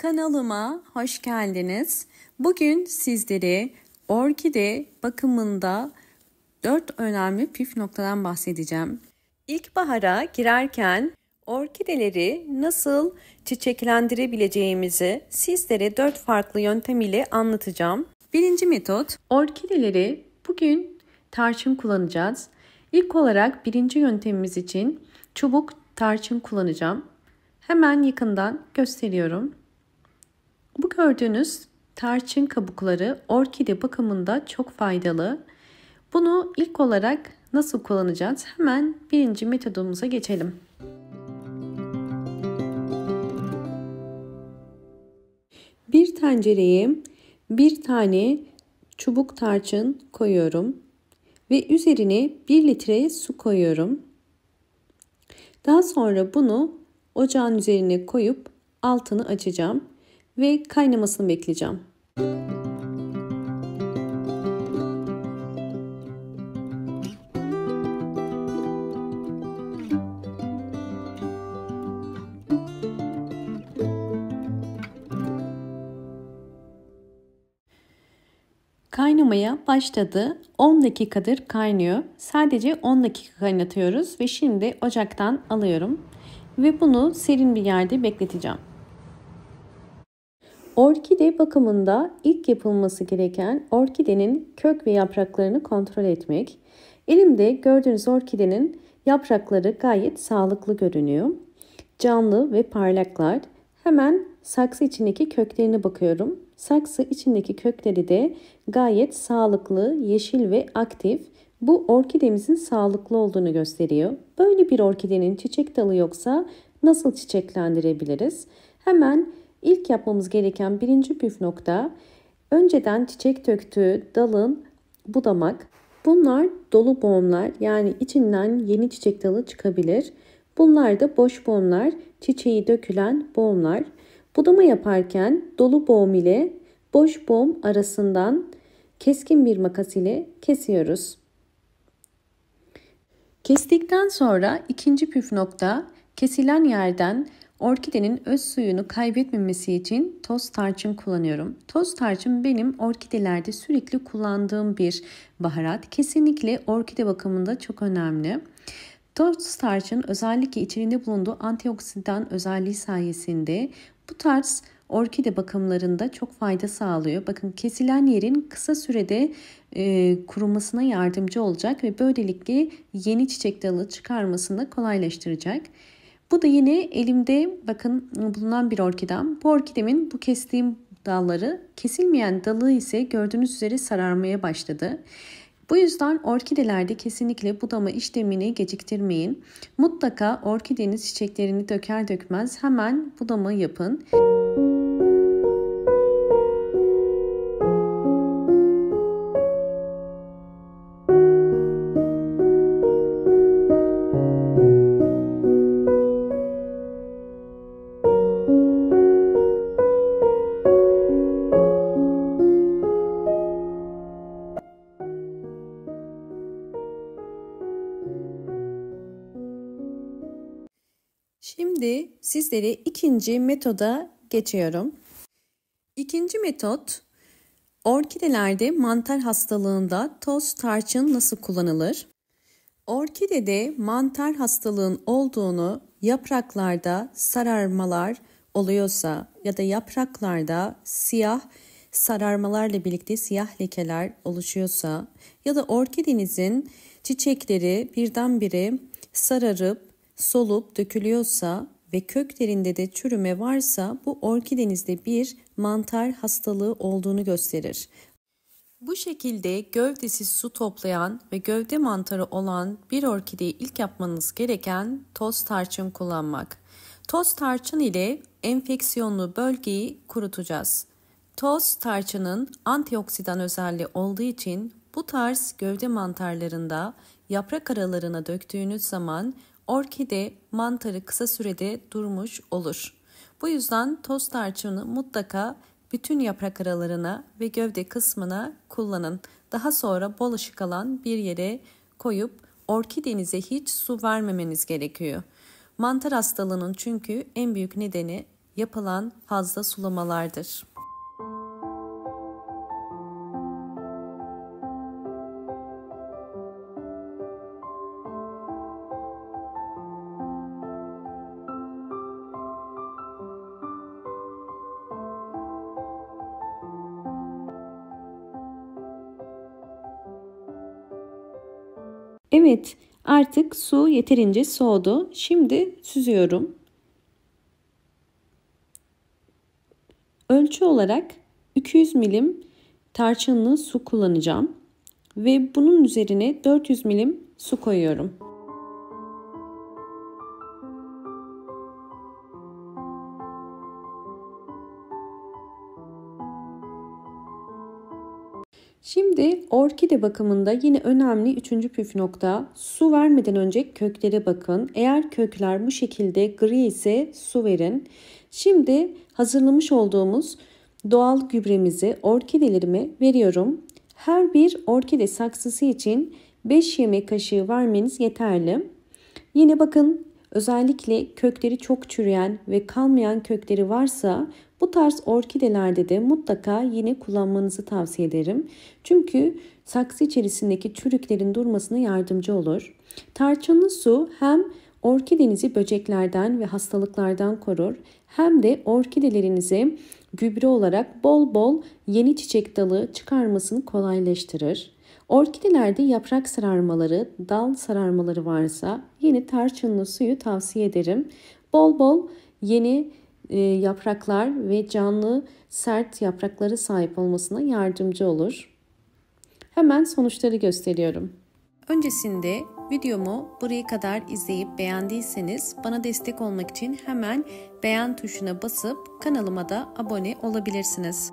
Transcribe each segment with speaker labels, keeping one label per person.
Speaker 1: Kanalıma hoş geldiniz. Bugün sizlere orkide bakımında 4 önemli püf noktadan bahsedeceğim. İlkbahara girerken orkideleri nasıl çiçeklendirebileceğimizi sizlere 4 farklı yöntem ile anlatacağım. Birinci metot, orkideleri bugün tarçın kullanacağız. İlk olarak birinci yöntemimiz için çubuk tarçın kullanacağım. Hemen yakından gösteriyorum. Bu gördüğünüz tarçın kabukları orkide bakımında çok faydalı. Bunu ilk olarak nasıl kullanacağız? Hemen birinci metodumuza geçelim. Bir tencereye bir tane çubuk tarçın koyuyorum ve üzerine 1 litre su koyuyorum. Daha sonra bunu ocağın üzerine koyup altını açacağım ve kaynamasını bekleyeceğim. Kaynamaya başladı. 10 dakikadır kaynıyor. Sadece 10 dakika kaynatıyoruz ve şimdi ocaktan alıyorum ve bunu serin bir yerde bekleteceğim. Orkide bakımında ilk yapılması gereken orkidenin kök ve yapraklarını kontrol etmek. Elimde gördüğünüz orkidenin yaprakları gayet sağlıklı görünüyor. Canlı ve parlaklar. Hemen saksı içindeki köklerine bakıyorum. Saksı içindeki kökleri de gayet sağlıklı, yeşil ve aktif. Bu orkidemizin sağlıklı olduğunu gösteriyor. Böyle bir orkidenin çiçek dalı yoksa nasıl çiçeklendirebiliriz? Hemen İlk yapmamız gereken birinci püf nokta, önceden çiçek döktüğü dalın budamak. Bunlar dolu boğumlar, yani içinden yeni çiçek dalı çıkabilir. Bunlar da boş boğumlar, çiçeği dökülen boğumlar. Budama yaparken dolu boğum ile boş boğum arasından keskin bir makas ile kesiyoruz. Kestikten sonra ikinci püf nokta, kesilen yerden orkidenin öz suyunu kaybetmemesi için toz tarçın kullanıyorum. Toz tarçın benim orkidelerde sürekli kullandığım bir baharat. Kesinlikle orkide bakımında çok önemli. Toz tarçın özellikle içinde bulunduğu antioksidan özelliği sayesinde bu tarz orkide bakımlarında çok fayda sağlıyor. Bakın, kesilen yerin kısa sürede kurumasına yardımcı olacak ve böylelikle yeni çiçek dalı çıkarmasını kolaylaştıracak. Bu da yine elimde bakın bulunan bir orkidem. Bu orkidemin bu kestiğim dalları, kesilmeyen dalı ise gördüğünüz üzere sararmaya başladı. Bu yüzden orkidelerde kesinlikle budama işlemini geciktirmeyin. Mutlaka orkideniz çiçeklerini döker dökmez hemen budama yapın. Şimdi sizlere ikinci metoda geçiyorum. İkinci metot, orkidelerde mantar hastalığında toz tarçın nasıl kullanılır? Orkidede mantar hastalığın olduğunu, yapraklarda sararmalar oluyorsa ya da yapraklarda siyah sararmalarla birlikte siyah lekeler oluşuyorsa ya da orkidenizin çiçekleri birdenbire sararıp solup dökülüyorsa ve köklerinde de çürüme varsa bu orkidenizde bir mantar hastalığı olduğunu gösterir. Bu şekilde gövdesi su toplayan ve gövde mantarı olan bir orkideyi ilk yapmanız gereken toz tarçın kullanmak. Toz tarçın ile enfeksiyonlu bölgeyi kurutacağız. Toz tarçının antioksidan özelliği olduğu için bu tarz gövde mantarlarında yaprak aralarına döktüğünüz zaman orkide mantarı kısa sürede durmuş olur. Bu yüzden toz tarçını mutlaka bütün yaprak aralarına ve gövde kısmına kullanın. Daha sonra bol ışık alan bir yere koyup orkidenize hiç su vermemeniz gerekiyor. Mantar hastalığının çünkü en büyük nedeni yapılan fazla sulamalardır. Evet, artık su yeterince soğudu. Şimdi süzüyorum. Ölçü olarak 200 milim tarçınlı su kullanacağım ve bunun üzerine 400 milim su koyuyorum. Şimdi orkide bakımında yine önemli üçüncü püf nokta, su vermeden önce köklere bakın. Eğer kökler bu şekilde gri ise su verin. Şimdi hazırlamış olduğumuz doğal gübremizi orkidelerime veriyorum. Her bir orkide saksısı için 5 yemek kaşığı vermeniz yeterli. Yine bakın, özellikle kökleri çok çürüyen ve kalmayan kökleri varsa bu tarz orkidelerde de mutlaka yine kullanmanızı tavsiye ederim. Çünkü saksı içerisindeki çürüklerin durmasına yardımcı olur. Tarçınlı su hem orkidenizi böceklerden ve hastalıklardan korur, hem de orkidelerinize gübre olarak bol bol yeni çiçek dalı çıkarmasını kolaylaştırır. Orkidelerde yaprak sararmaları, dal sararmaları varsa yine tarçınlı suyu tavsiye ederim. Bol bol yeni yapraklar ve canlı sert yaprakları sahip olmasına yardımcı olur. Hemen sonuçları gösteriyorum. Öncesinde videomu buraya kadar izleyip beğendiyseniz bana destek olmak için hemen beğen tuşuna basıp kanalıma da abone olabilirsiniz.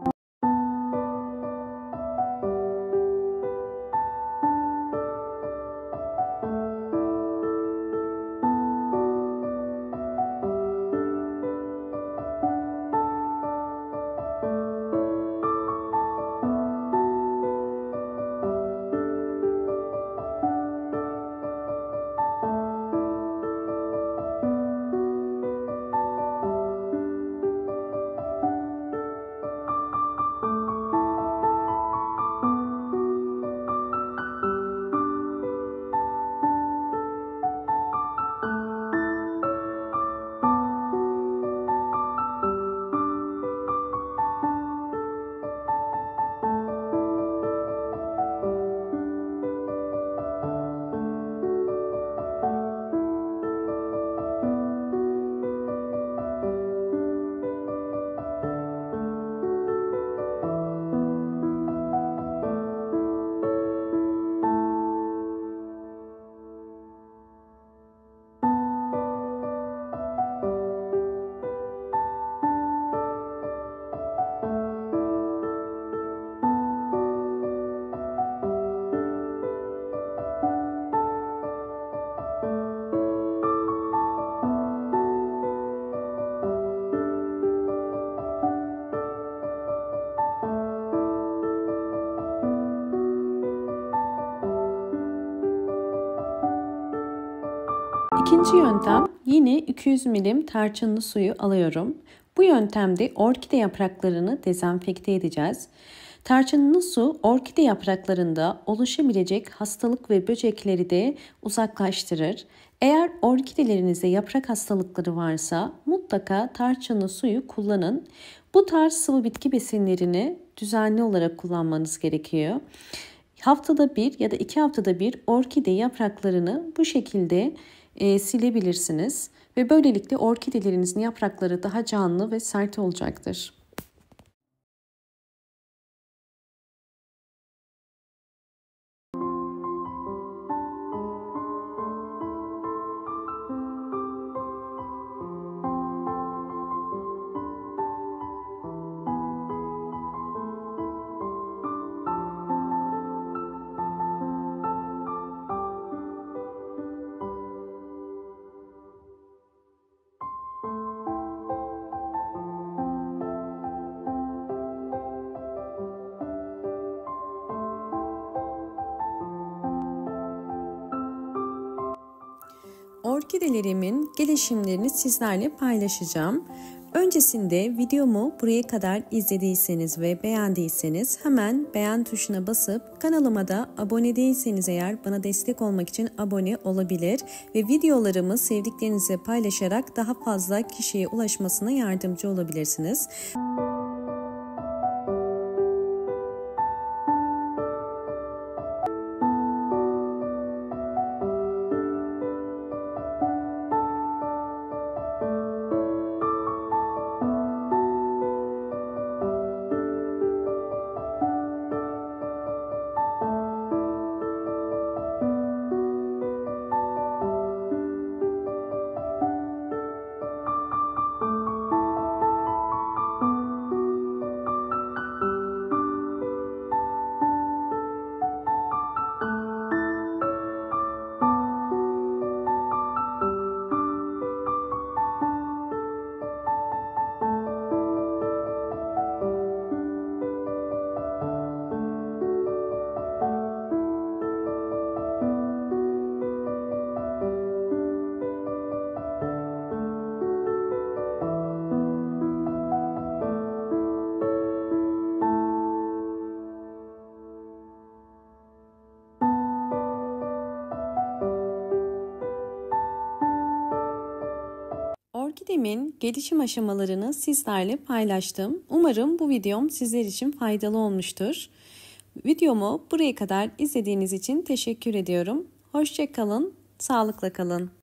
Speaker 1: İkinci yöntem, yine 200 milim tarçınlı suyu alıyorum. Bu yöntemde orkide yapraklarını dezenfekte edeceğiz. Tarçınlı su orkide yapraklarında oluşabilecek hastalık ve böcekleri de uzaklaştırır. Eğer orkidelerinizde yaprak hastalıkları varsa mutlaka tarçınlı suyu kullanın. Bu tarz sıvı bitki besinlerini düzenli olarak kullanmanız gerekiyor. Haftada bir ya da 2 haftada bir orkide yapraklarını bu şekilde silebilirsiniz ve böylelikle orkidelerinizin yaprakları daha canlı ve sert olacaktır. Orkidelerimin gelişimlerini sizlerle paylaşacağım. Öncesinde videomu buraya kadar izlediyseniz ve beğendiyseniz hemen beğen tuşuna basıp kanalıma da abone değilseniz eğer bana destek olmak için abone olabilir ve videolarımı sevdiklerinize paylaşarak daha fazla kişiye ulaşmasına yardımcı olabilirsiniz. Orkidemin gelişim aşamalarını sizlerle paylaştım. Umarım bu videom sizler için faydalı olmuştur. Videomu buraya kadar izlediğiniz için teşekkür ediyorum. Hoşça kalın, sağlıkla kalın.